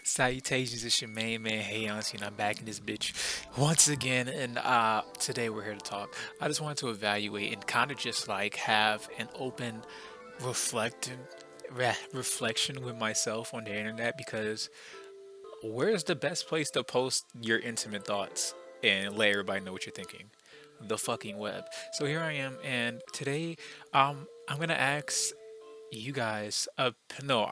Salutations, it's your main man, Hey Auntie, and I'm back in this bitch once again. And today we're here to talk. I just wanted to evaluate and kind of just like have an open reflecting reflection with myself on the internet because where's the best place to post your intimate thoughts and let everybody know what you're thinking? The fucking web. So here I am, and today I'm gonna ask you guys, no,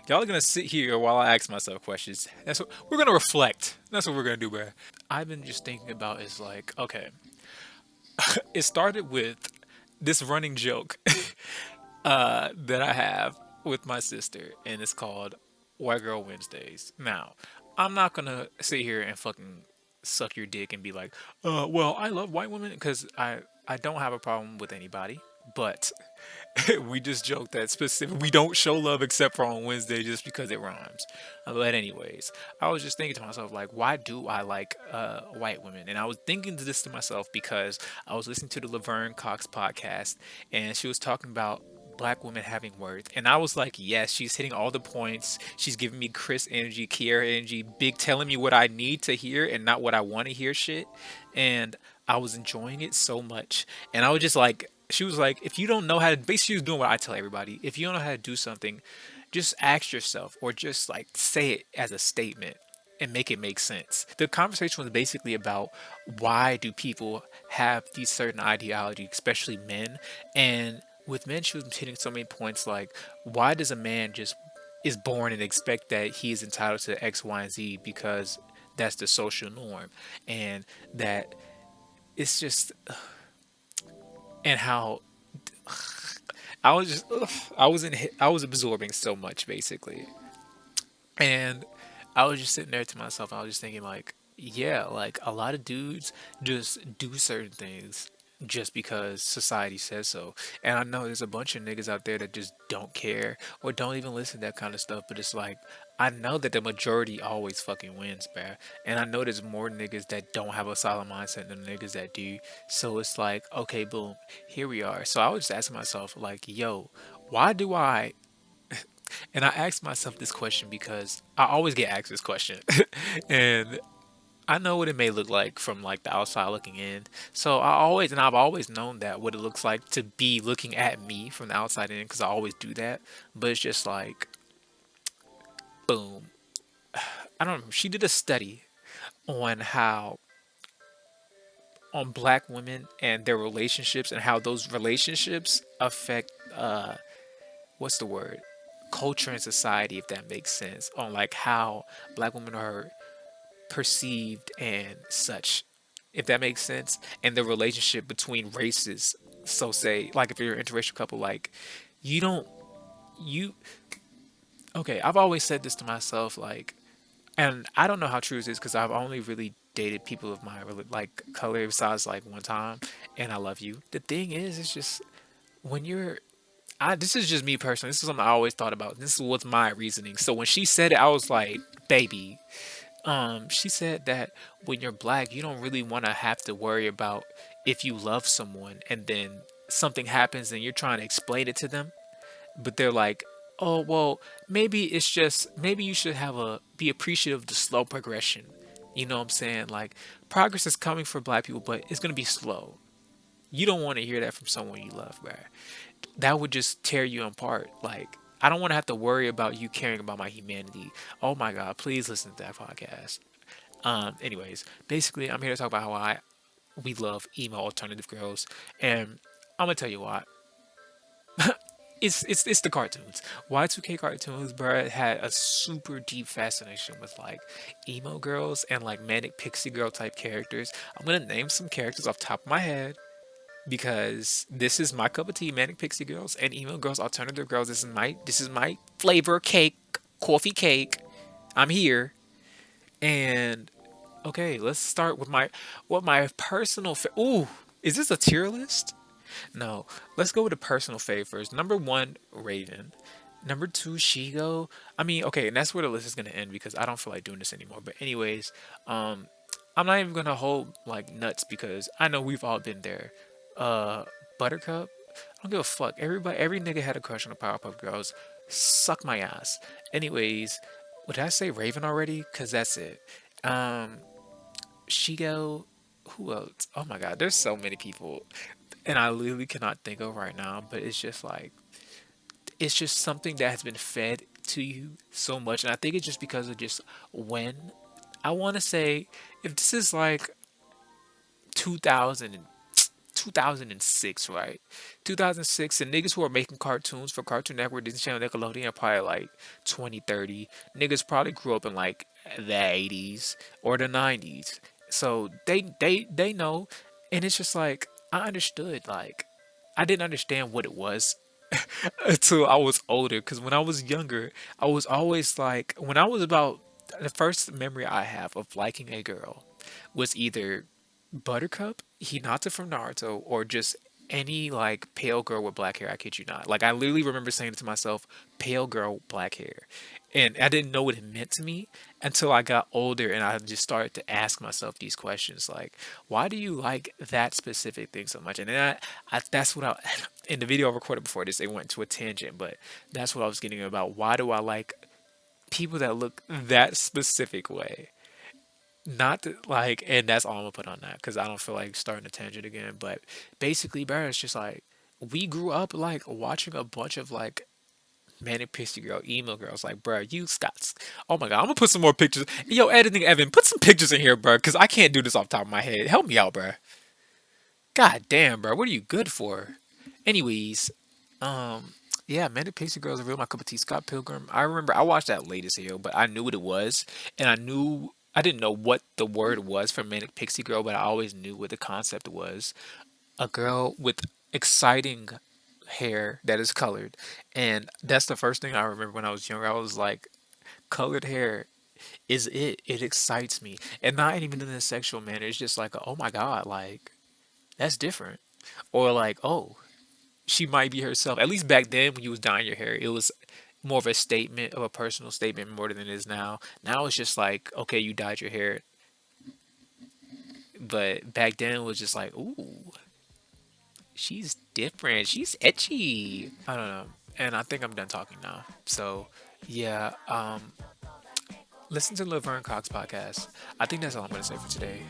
y'all are gonna sit here while I ask myself questions. That's what we're gonna reflect. That's what we're gonna do, bro. I've been just thinking about is like, okay, it started with this running joke that I have with my sister, and it's called White Girl Wednesdays. Now, I'm not gonna sit here and fucking suck your dick and be like, well, I love white women because I don't have a problem with anybody, but we just joke that specific we don't show love except for on Wednesday just because it rhymes. But anyways, I was just thinking to myself like, why do I like white women? And I was thinking this to myself because I was listening to the Laverne Cox podcast, and she was talking about black women having worth, and I was like, yes, she's hitting all the points. She's giving me Chris energy, Kiera energy, big telling me what I need to hear and not what I want to hear shit. And I was enjoying it so much, and I was just like, she was like, if you don't know how to, basically, she was doing what I tell everybody. If you don't know how to do something, just ask yourself or just like say it as a statement and make it make sense. The conversation was basically about why do people have these certain ideologies, especially men. And with men, she was hitting so many points like, why does a man just is born and expect that he is entitled to X, Y, and Z because that's the social norm, and that it's just and how I was just I was absorbing so much basically, and I was just sitting there to myself. I was just thinking like, yeah, like a lot of dudes just do certain things just because society says so. And I know there's a bunch of niggas out there that just don't care or don't even listen to that kind of stuff. But it's like I know that the majority always fucking wins, bruh. And I know there's more niggas that don't have a solid mindset than the niggas that do. So it's like, okay, boom, here we are. So I was just asking myself, like, yo, why do I and I asked myself this question because I always get asked this question. And I know what it may look like from like the outside looking in. So I've always known that what it looks like to be looking at me from the outside in because I always do that. But it's just like, boom. I don't know. She did a study on how on black women and their relationships and how those relationships affect what's the word? Culture and society, if that makes sense. On like how black women are perceived and such, if that makes sense, and the relationship between races. So say like if you're an interracial couple, like you don't you okay, I've always said this to myself, like, and I don't know how true this is because I've only really dated people of my like color besides like one time, and I love you. The thing is, it's just when you're this is just me personally. This is something I always thought about. This was my reasoning. So when she said it, I was like, baby, she said that when you're black, you don't really want to have to worry about if you love someone and then something happens and you're trying to explain it to them, but they're like, "Oh, well, maybe it's just maybe you should have a be appreciative of the slow progression." You know what I'm saying? Like progress is coming for black people, but it's going to be slow. You don't want to hear that from someone you love, bruh. That would just tear you apart. Like, I don't want to have to worry about you caring about my humanity. Oh my God, please listen to that podcast. Anyways, basically, I'm here to talk about how we love emo alternative girls, and I'm gonna tell you why. It's the cartoons. Y2K cartoons, bro, had a super deep fascination with like emo girls and like manic pixie girl type characters. I'm gonna name some characters off the top of my head because this is my cup of tea, manic pixie girls and emo girls, alternative girls. This is my flavor cake, coffee cake. I'm here. And okay, let's start with my personal ooh, is this a tier list? No. Let's go with the personal favors. Number 1, Raven. Number 2, Shigo. I mean, okay, and that's where the list is gonna end because I don't feel like doing this anymore. But anyways, I'm not even gonna hold like nuts because I know we've all been there. Uh, Buttercup. I don't give a fuck. Every nigga had a crush on the Powerpuff Girls. Suck my ass. Anyways, Did I say Raven already? Cause that's it. Um, Shigo. Who else? Oh my God, there's so many people, and I literally cannot think of right now. But it's just like it's just something that has been fed to you so much, and I think it's just because of just when I want to say if this is like 2000 2006, right? 2006, and niggas who are making cartoons for Cartoon Network, Disney Channel, Nickelodeon are probably like 2030. Niggas probably grew up in like the 80s or the 90s. So they know, and it's just like I understood like I didn't understand what it was until I was older. Because when I was younger, I was always like, when I was about, the first memory I have of liking a girl was either Buttercup, Hinata from Naruto, or just any like pale girl with black hair. I kid you not. Like I literally remember saying to myself, "Pale girl, black hair," and I didn't know what it meant to me until I got older and I just started to ask myself these questions, like, "Why do you like that specific thing so much?" And then that's what I in the video I recorded before this. It went to a tangent, but that's what I was getting about. Why do I like people that look that specific way? Not that, like, and that's all I'm gonna put on that because I don't feel like starting a tangent again. But basically, bro, it's just like we grew up like watching a bunch of like manic pixie girl, emo girls. Like, bro, you Scots. Oh my god, I'm gonna put some more pictures. Yo, editing Evan, put some pictures in here, bro, because I can't do this off the top of my head. Help me out, bro. God damn, bro, what are you good for? Anyways, um, yeah, Manic Pixie Girls are real my cup of tea. Scott Pilgrim. I remember I watched that latest here, but I knew what it was, and I didn't know what the word was for Manic Pixie Girl, but I always knew what the concept was. A girl with exciting hair that is colored, and that's the first thing I remember when I was younger. I was like, colored hair is it? It excites me, and not even in a sexual manner. It's just like, oh my god, like that's different, or like, oh, she might be herself. At least back then, when you was dyeing your hair, it was more of a statement, of a personal statement, more than it is now. Now it's just like, okay, you dyed your hair, but back then it was just like, ooh, she's different. She's etchy. I don't know, and I think I'm done talking now. So, yeah, listen to Laverne Cox podcast. I think that's all I'm gonna say for today.